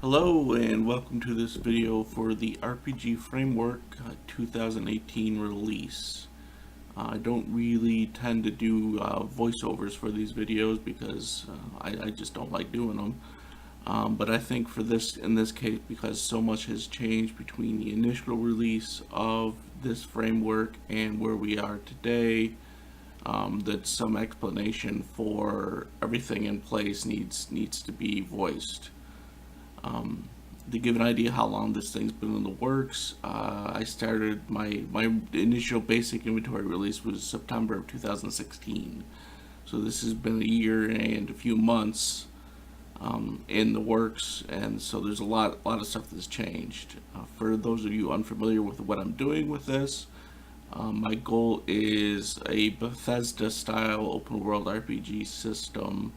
Hello and welcome to this video for the RPG Framework 2018 release. I don't really tend to do voiceovers for these videos because I just don't like doing them. But I think for in this case, because so much has changed between the initial release of this framework and where we are today, that some explanation for everything in place needs to be voiced. To give an idea how long this thing's been in the works, I started my initial basic inventory release was September of 2016. So this has been a year and a few months in the works, and so there's a lot of stuff that's changed. For those of you unfamiliar with what I'm doing with this, my goal is a Bethesda-style open-world RPG system.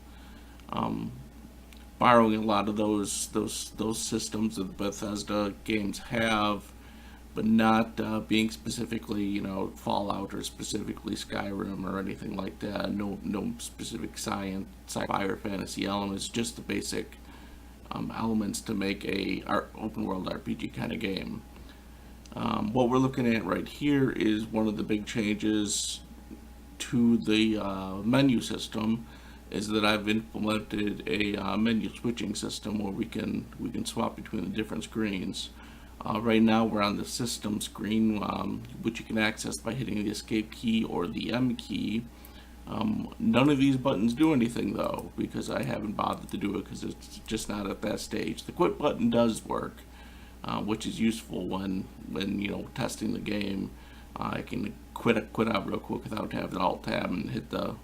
Borrowing a lot of those systems that Bethesda games have, but not being specifically, Fallout or specifically Skyrim or anything like that. No specific science, sci-fi, or fantasy elements. Just the basic elements to make a open world RPG kind of game. What we're looking at right here is one of the big changes to the menu system. Is that I've implemented a menu switching system where we can swap between the different screens. Right now we're on the system screen, which you can access by hitting the escape key or the M key. None of these buttons do anything though, because I haven't bothered to do it because it's just not at that stage. The quit button does work, which is useful when testing the game. I can quit out real quick without having Alt tab and hit the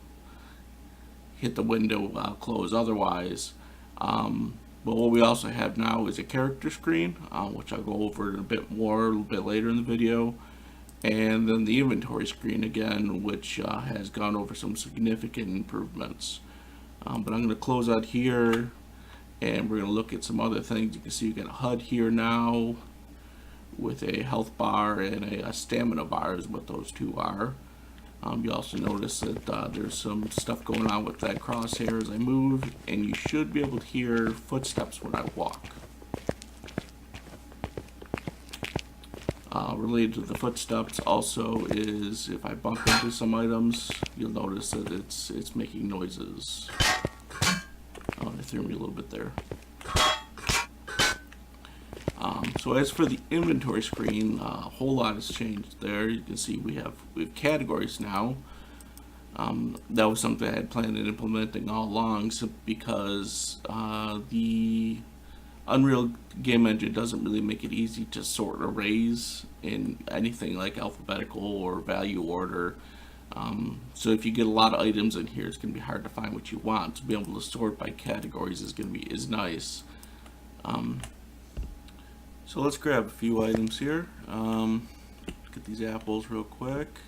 window close otherwise. But what we also have now is a character screen, which I'll go over a little bit later in the video, and then the inventory screen again, which has gone over some significant improvements. But I'm going to close out here, and we're going to look at some other things. You can see you got a HUD here now with a health bar and a stamina bar is what those two are. You also notice that there's some stuff going on with that crosshair as I move, and you should be able to hear footsteps when I walk. Related to the footsteps also is if I bump into some items, you'll notice that it's making noises. Oh, it threw me a little bit there. So as for the inventory screen, a whole lot has changed there. You can see we have categories now. That was something I had planned on implementing all along, because the Unreal game engine doesn't really make it easy to sort arrays in anything like alphabetical or value order. So if you get a lot of items in here, it's going to be hard to find what you want. To be able to sort by categories is nice. So let's grab a few items here. Get these apples real quick.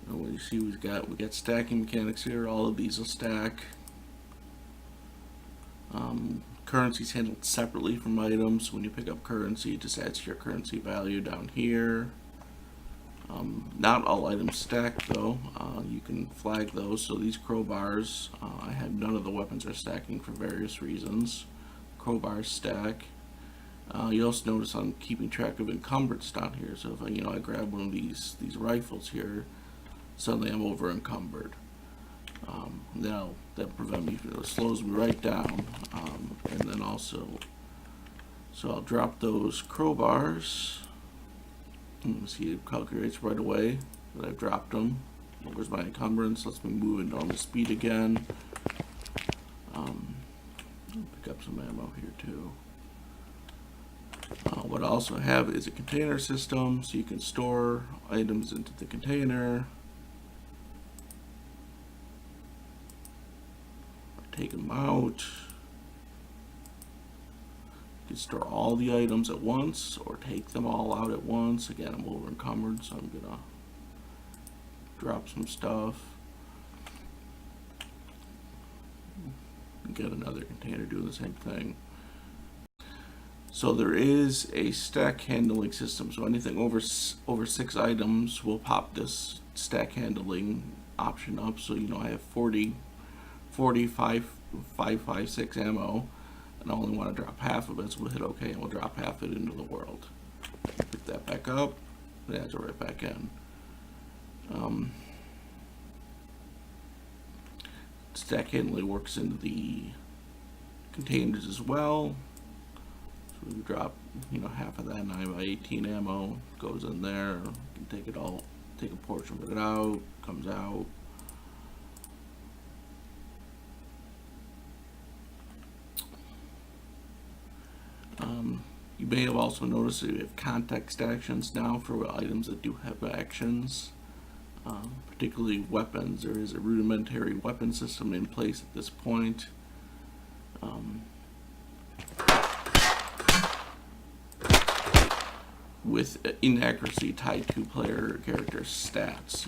And what you see, we got stacking mechanics here. All of these will stack. Currency's handled separately from items. When you pick up currency, it just adds to your currency value down here. Not all items stack though. You can flag those. So these crowbars, I have none of the weapons are stacking for various reasons. Crowbars stack. You also notice I'm keeping track of encumbrance down here. So if I grab one of these rifles here, suddenly I'm over encumbered. Now that slows me right down. And then also, so I'll drop those crowbars. See, it calculates right away that I've dropped them. Lowers my encumbrance, lets me move at normal speed again. Pick up some ammo here too. What I also have is a container system, so you can store items into the container. Take them out. You can store all the items at once or take them all out at once. Again, I'm over encumbered, so I'm gonna drop some stuff. Get another container doing the same thing. So there is a stack handling system. So anything over 6 items will pop this stack handling option up. So I have 40 5.56 ammo, and I only want to drop half of it, so we'll hit OK and we'll drop half of it into the world. Pick that back up, and adds it right back in. Stack handling works into the containers as well. So we drop, half of that 9x18 ammo goes in there. You can take a portion of it out, comes out. You may have also noticed that we have context actions now for items that do have actions. Particularly weapons. There is a rudimentary weapon system in place at this point. With inaccuracy tied to player character stats.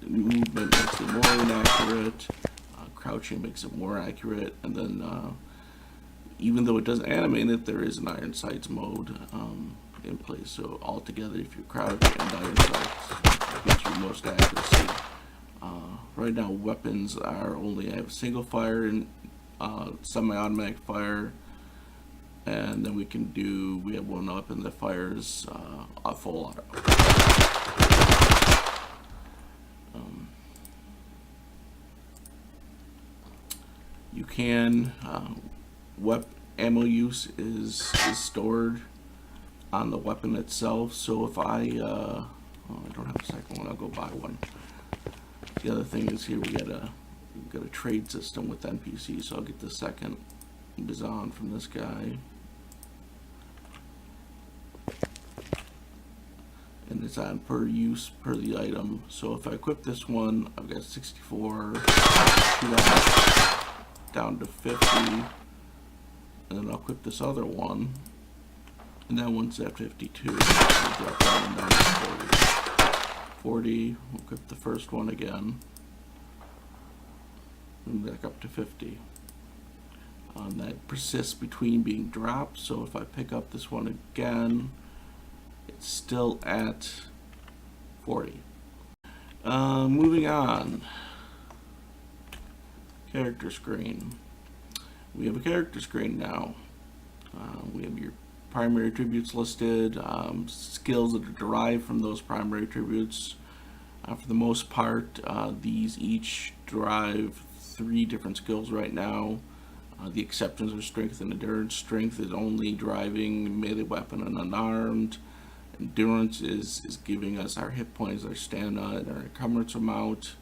Movement makes it more inaccurate, crouching makes it more accurate, and then even though it doesn't animate it, there is an iron sights mode in place. So altogether, if you crouch and iron sights, it gives you most accuracy. Right now, weapons only have single fire and semi-automatic fire, and then we have one weapon that fires a full auto. You can ammo use is stored on the weapon itself. So if I don't have a second one, I'll go buy one. The other thing is here we've got a trade system with NPCs, so I'll get the second Bizon from this guy. And it's on per use per the item. So if I equip this one, I've got 64 down to 50, and then I'll equip this other one, and that one's at 52. So drop that one down to 40. We'll equip the first one again, and back up to 50. That persists between being dropped, so if I pick up this one again, it's still at 40. Moving on. Character screen. We have a character screen now. We have your primary attributes listed, skills that are derived from those primary attributes. For the most part, these each derive 3 different skills right now. The exceptions are strength and endurance. Strength is only driving melee weapon and unarmed. Endurance is giving us our hit points, our stamina, and our encumbrance amount.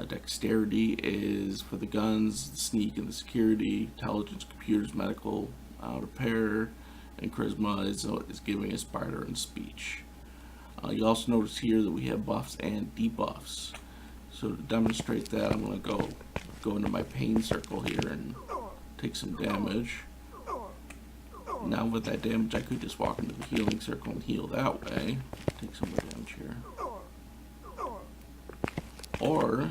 Dexterity is for the guns, the sneak, and the security. Intelligence, computers, medical, repair, and charisma is giving us barter and speech. You also notice here that we have buffs and debuffs. So to demonstrate that, I'm going to go into my pain circle here and take some damage. Now with that damage, I could just walk into the healing circle and heal that way. Take some more damage here. Or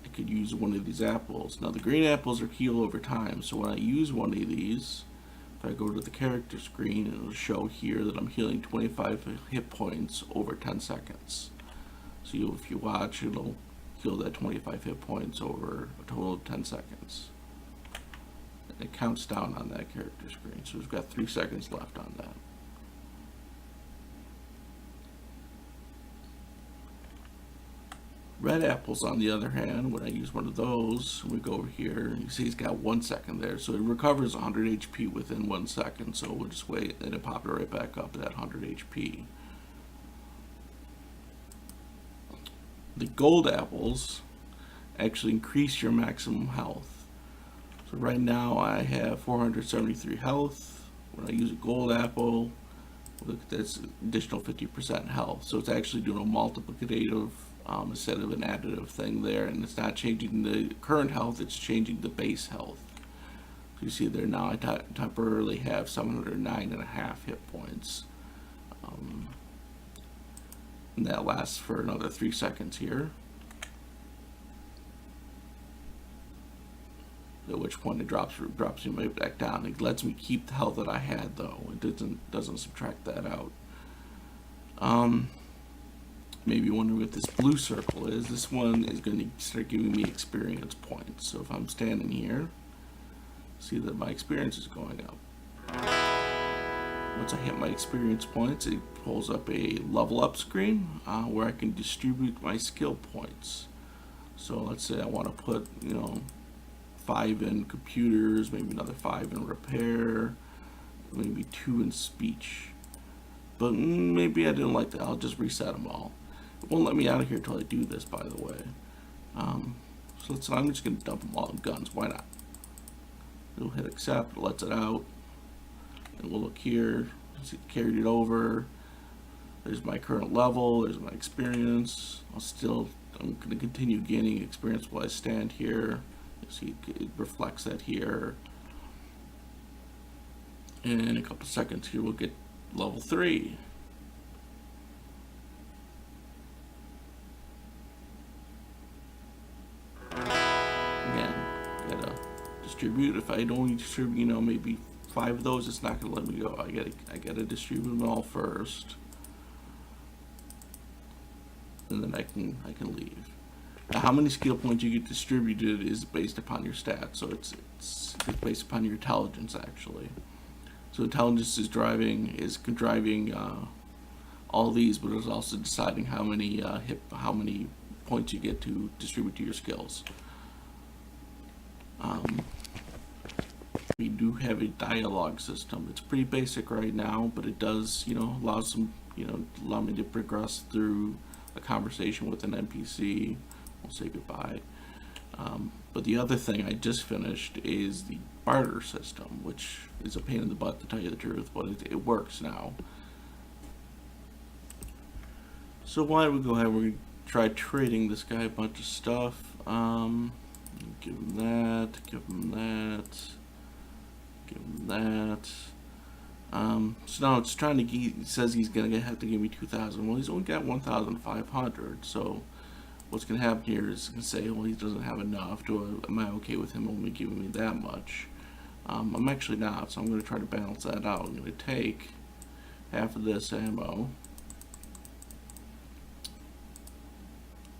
I could use one of these apples. Now the green apples are heal over time, so when I use one of these, if I go to the character screen, it'll show here that I'm healing 25 hit points over 10 seconds. So if you watch, it'll heal that 25 hit points over a total of 10 seconds. It counts down on that character screen, so we've got 3 seconds left on that. Red apples, on the other hand, when I use one of those, we go over here, you see it's got 1 second there, so it recovers 100 HP within 1 second, so we'll just wait and it pops right back up to that 100 HP. The gold apples actually increase your maximum health. So right now I have 473 health. When I use a gold apple, look at this additional 50% health. So it's actually doing a multiplicative instead of an additive thing there, and it's not changing the current health, it's changing the base health. So you see there now I temporarily have 709.5 hit points. And that lasts for another 3 seconds here. At which point it drops me right back down. It lets me keep the health that I had though. It doesn't subtract that out. maybe wondering what this blue circle is. This one is going to start giving me experience points. So if I'm standing here, see that my experience is going up. Once I hit my experience points, it pulls up a level up screen where I can distribute my skill points. So let's say I want to put, 5 in computers, maybe another 5 in repair, maybe 2 in speech. But maybe I didn't like that. I'll just reset them all. It won't let me out of here until I do this, by the way. So I'm just going to dump them all in guns. Why not? We'll hit accept. It lets it out. And we'll look here. See, it carried it over. There's my current level. There's my experience. I'm going to continue gaining experience while I stand here. You see, it reflects that here. And in a couple seconds here, we'll get level 3. Again, gotta distribute. If I don't distribute, maybe 5 of those, it's not gonna let me go. I gotta distribute them all first, and then I can leave. Now, how many skill points you get distributed is based upon your stats. So it's based upon your intelligence actually. So intelligence is driving all these, but it's also deciding how many points you get to distribute to your skills. We do have a dialogue system. It's pretty basic right now, but it does, allow me to progress through a conversation with an NPC. We'll say goodbye. But the other thing I just finished is the barter system, which is a pain in the butt to tell you the truth, but it works now. So why don't we go ahead and we try trading this guy a bunch of stuff. Give him that, give him that, give him that. So now it's trying to it says he's gonna have to give me 2,000. Well, he's only got 1,500, so what's going to happen here is going to say, well, he doesn't have enough. Am I okay with him only giving me that much? I'm actually not, so I'm going to try to balance that out. I'm going to take half of this ammo,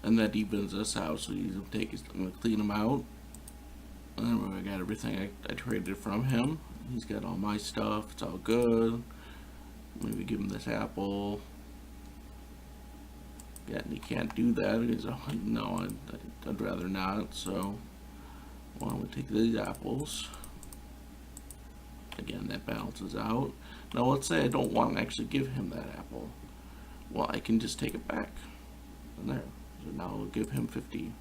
and that evens us out. So I'm going to clean him out. And then I got everything I traded from him. He's got all my stuff. It's all good. Maybe give him this apple. Yeah, and he can't do that because no, I'd rather not. So why don't we take these apples? Again, that balances out. Now let's say I don't want to actually give him that apple. Well, I can just take it back. And there. So now we'll give him 50.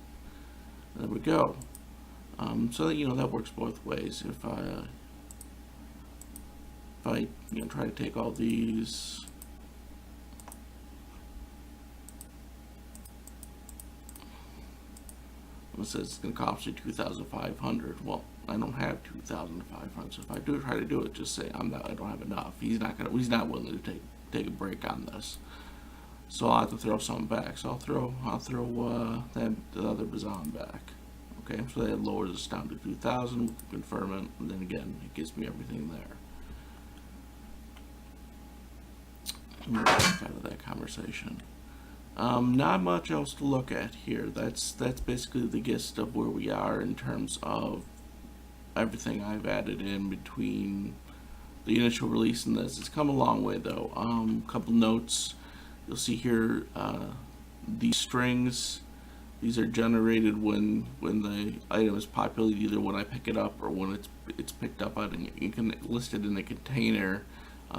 There we go. So that works both ways. If I try to take all these. It says it's going to cost you 2,500. Well, I don't have 2,500. So if I do try to do it, just say I don't have enough. He's not willing to take a break on this. So I'll have to throw something back. So I'll throw the other Bazan back. Okay, so that lowers us down to 2,000. We can confirm it, and then again, it gives me everything there. Move out of that conversation. Not much else to look at here. That's basically the gist of where we are in terms of everything I've added in between the initial release and this. It's come a long way though. Couple notes. You'll see here these strings. These are generated when the item is populated, either when I pick it up or when it's picked up out and you can list it in a container.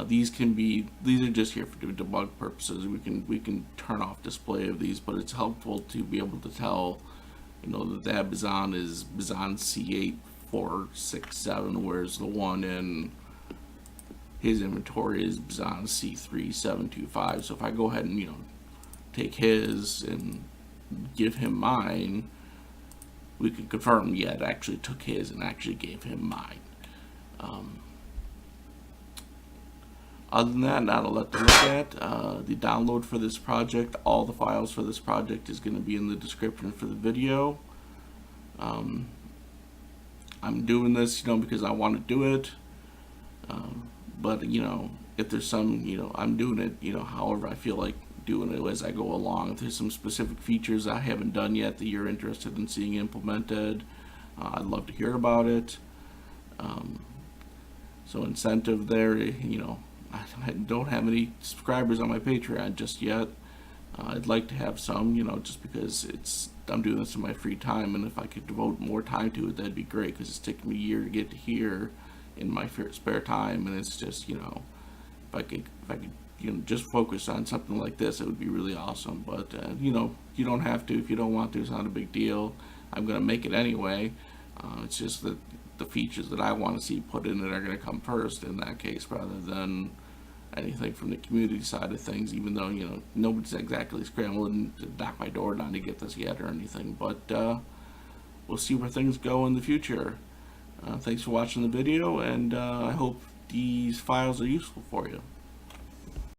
These are just here for debug purposes. We can turn off display of these, but it's helpful to be able to tell, that Bazan is Bazan C8467, whereas the one in his inventory is Bazan C3725. So if I go ahead and take his and give him mine, we can confirm, yeah, it actually took his and actually gave him mine. Other than that, not a lot to look at. The download for this project, all the files for this project is going to be in the description for the video. I'm doing this, because I want to do it. But, if there's some, I'm doing it, however I feel like doing it as I go along. If there's some specific features I haven't done yet that you're interested in seeing implemented, I'd love to hear about it. So incentive there, I don't have any subscribers on my Patreon just yet. I'd like to have some, just because I'm doing this in my free time, and if I could devote more time to it, that'd be great, because it's taken me a year to get to here in my spare time, and it's just, if I could just focus on something like this, it would be really awesome. But you don't have to if you don't want to. It's not a big deal. I'm gonna make it anyway. It's just that the features that I want to see put in it are going to come first in that case, rather than anything from the community side of things, even though nobody's exactly scrambling to knock my door down to get this yet or anything. But we'll see where things go in the future. Thanks for watching the video, and I hope these files are useful for you.